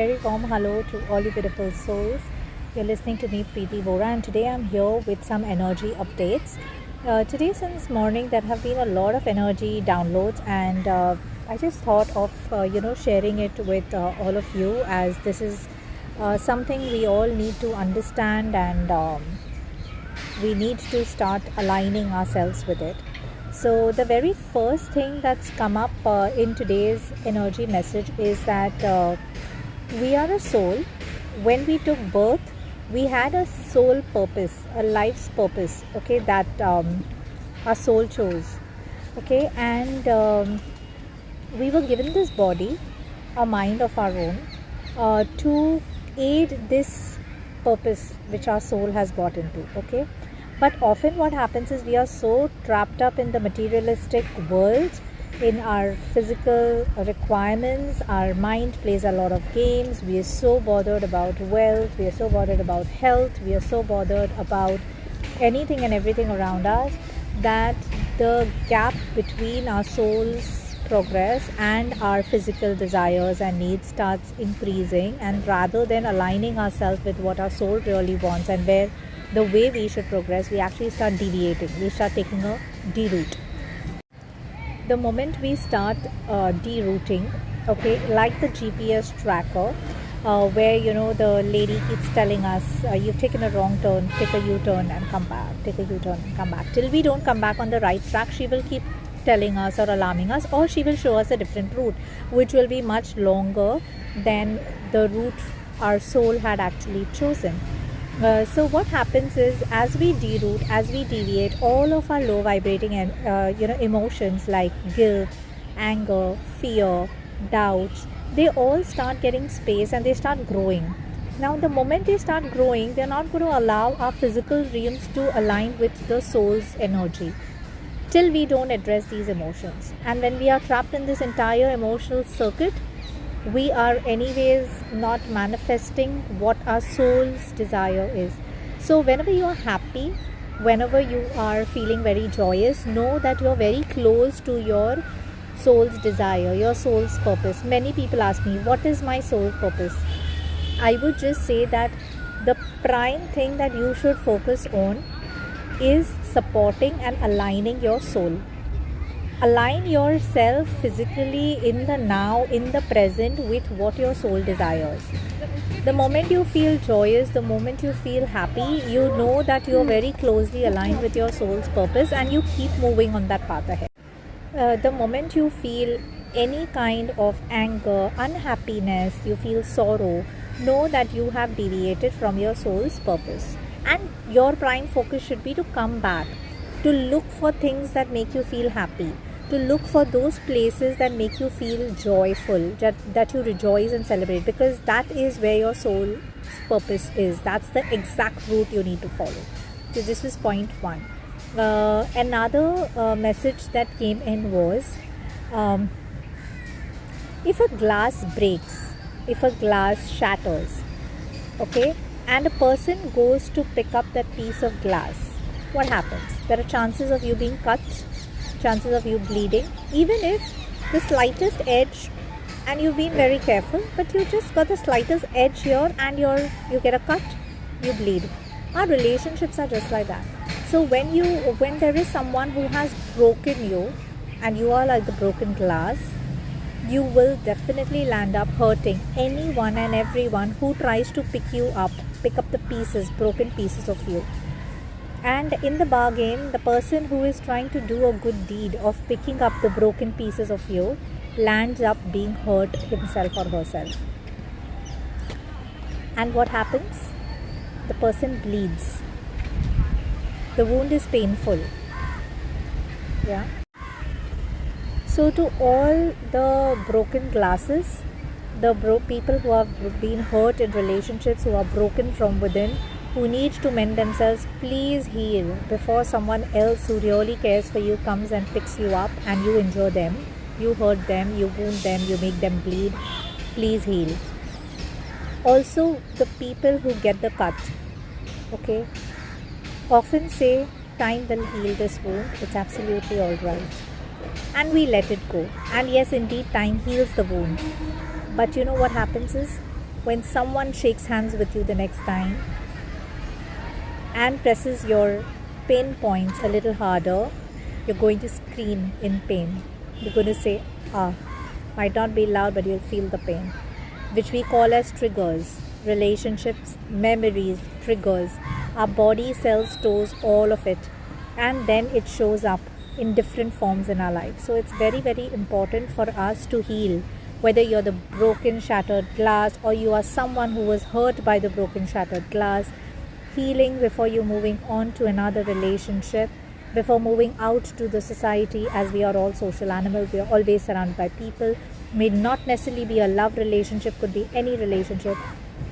Very warm hello to all you beautiful souls. You're listening to me, Preeti Vora, and today I'm here with some energy updates. Today, since morning, there have been a lot of energy downloads, and I just thought of sharing it with all of you, as this is something we all need to understand, and we need to start aligning ourselves with it. So, the very first thing that's come up in today's energy message is that we are a soul. When we took birth, we had a soul purpose, a life's purpose, okay, that our soul chose, okay, and we were given this body, a mind of our own, to aid this purpose which our soul has got into, okay. But often what happens is we are so trapped up in the materialistic world, in our physical requirements. Our mind plays a lot of games. We are so bothered about wealth, we are so bothered about health, we are so bothered about anything and everything around us, that the gap between our soul's progress and our physical desires and needs starts increasing, and rather than aligning ourselves with what our soul really wants and where the way we should progress, we actually start deviating. We start taking a deroute. The moment we start derouting, okay, like the GPS tracker, where the lady keeps telling us, you've taken a wrong turn, take a U-turn and come back, take a U-turn and come back. Till we don't come back on the right track, she will keep telling us or alarming us, or she will show us a different route, which will be much longer than the route our soul had actually chosen. So what happens is, as we deroute, as we deviate, all of our low vibrating and emotions like guilt, anger, fear, doubts, they all start getting space and they start growing. Now the moment they start growing, they're not going to allow our physical realms to align with the soul's energy till we don't address these emotions. And when we are trapped in this entire emotional circuit, we are anyways not manifesting what our soul's desire is. So whenever you are happy, whenever you are feeling very joyous, know that you're very close to your soul's desire, your soul's purpose. Many people ask me, what is my soul purpose? I would just say that the prime thing that you should focus on is supporting and aligning your soul. Align yourself physically in the now, in the present, with what your soul desires. The moment you feel joyous, the moment you feel happy, you know that you are very closely aligned with your soul's purpose, and you keep moving on that path ahead. The moment you feel any kind of anger, unhappiness, you feel sorrow, know that you have deviated from your soul's purpose. And your prime focus should be to come back, to look for things that make you feel happy, to look for those places that make you feel joyful, that you rejoice and celebrate, because that is where your soul's purpose is. That's the exact route you need to follow. So this was point one. Another message that came in was, if a glass breaks, if a glass shatters, okay, and a person goes to pick up that piece of glass, what happens? There are chances of you being cut, chances of you bleeding, even if the slightest edge, and you've been very careful, but you just got the slightest edge here and you get a cut, you bleed. Our relationships are just like that. So when there is someone who has broken you and you are like the broken glass, you will definitely land up hurting anyone and everyone who tries to pick up the pieces, broken pieces of you. And in the bargain, the person who is trying to do a good deed of picking up the broken pieces of you lands up being hurt himself or herself. And what happens? The person bleeds. The wound is painful. Yeah. So to all the broken glasses, the people who have been hurt in relationships, who are broken from within, who need to mend themselves, please heal before someone else who really cares for you comes and picks you up and you injure them, you hurt them, you wound them, you make them bleed. Please heal. Also, the people who get the cut, okay, often say, time will heal this wound, it's absolutely alright. And we let it go. And yes, indeed, time heals the wound. But you know what happens is, when someone shakes hands with you the next time and presses your pain points a little harder, you're going to scream in pain. You're going to say, ah, might not be loud, but you'll feel the pain, which we call as triggers. Relationships, memories, triggers. Our body cells stores all of it, and then it shows up in different forms in our life. So it's very, very important for us to heal. Whether you're the broken, shattered glass, or you are someone who was hurt by the broken, shattered glass, healing before you moving on to another relationship, before moving out to the society, as we are all social animals, we are always surrounded by people. May not necessarily be a love relationship, could be any relationship.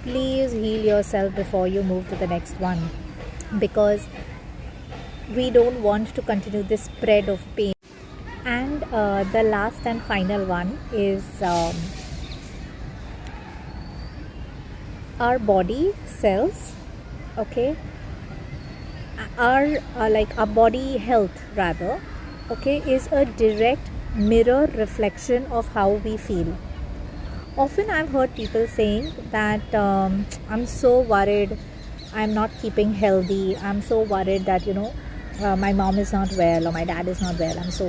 Please heal yourself before you move to the next one, because we don't want to continue this spread of pain. And the last and final one is our body cells, okay, our like our body health rather, okay, is a direct mirror reflection of how we feel. Often I've heard people saying that I'm so worried I'm not keeping healthy, I'm so worried that my mom is not well or my dad is not well, I'm so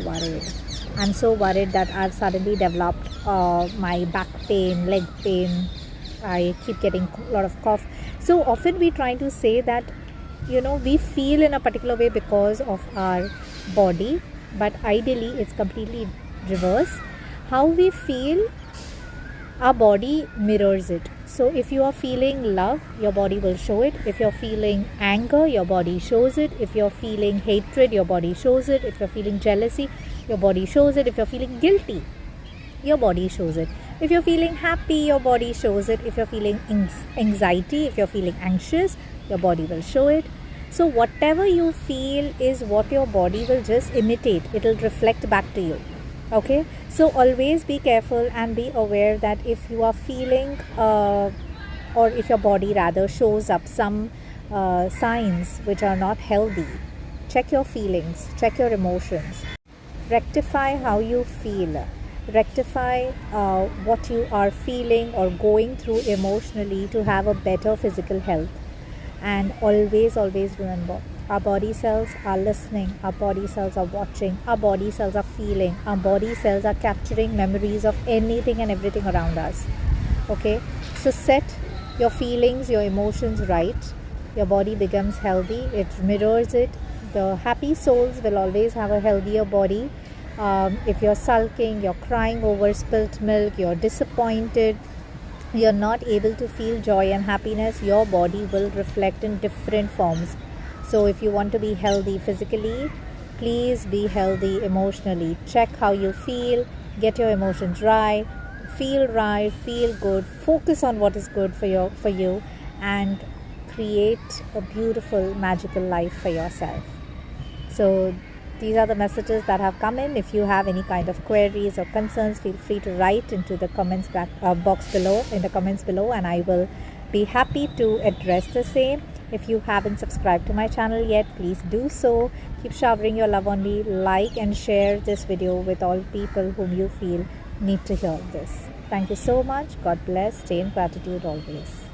worried that I've suddenly developed my back pain, leg pain, I keep getting a lot of cough. So often we try to say that we feel in a particular way because of our body, but ideally it's completely reverse. How we feel, our body mirrors it. So if you are feeling love, your body will show it. If you're feeling anger, your body shows it. If you're feeling hatred, your body shows it. If you're feeling jealousy, your body shows it. If you're feeling guilty, your body shows it. If you're feeling happy, your body shows it. If you're feeling anxiety, if you're feeling anxious, your body will show it. So whatever you feel is what your body will just imitate. It will reflect back to you. Okay, so always be careful and be aware that if you are feeling or if your body rather shows up some signs which are not healthy, check your feelings, check your emotions, rectify how you feel, rectify what you are feeling or going through emotionally to have a better physical health. And always remember, our body cells are listening, our body cells are watching, our body cells are feeling, our body cells are capturing memories of anything and everything around us. Okay, so set your feelings, your emotions right, your body becomes healthy, it mirrors it. The happy souls will always have a healthier body. If you're sulking, you're crying over spilt milk, you're disappointed, you're not able to feel joy and happiness, your body will reflect in different forms. So if you want to be healthy physically, please be healthy emotionally. Check how you feel, get your emotions right, feel good, focus on what is good for you, and create a beautiful, magical life for yourself. So these are the messages that have come in. If you have any kind of queries or concerns, feel free to write into the comments box below, and I will be happy to address the same. If you haven't subscribed to my channel yet, please do so. Keep showering your love on me. Like and share this video with all people whom you feel need to hear this. Thank you so much. God bless. Stay in gratitude always.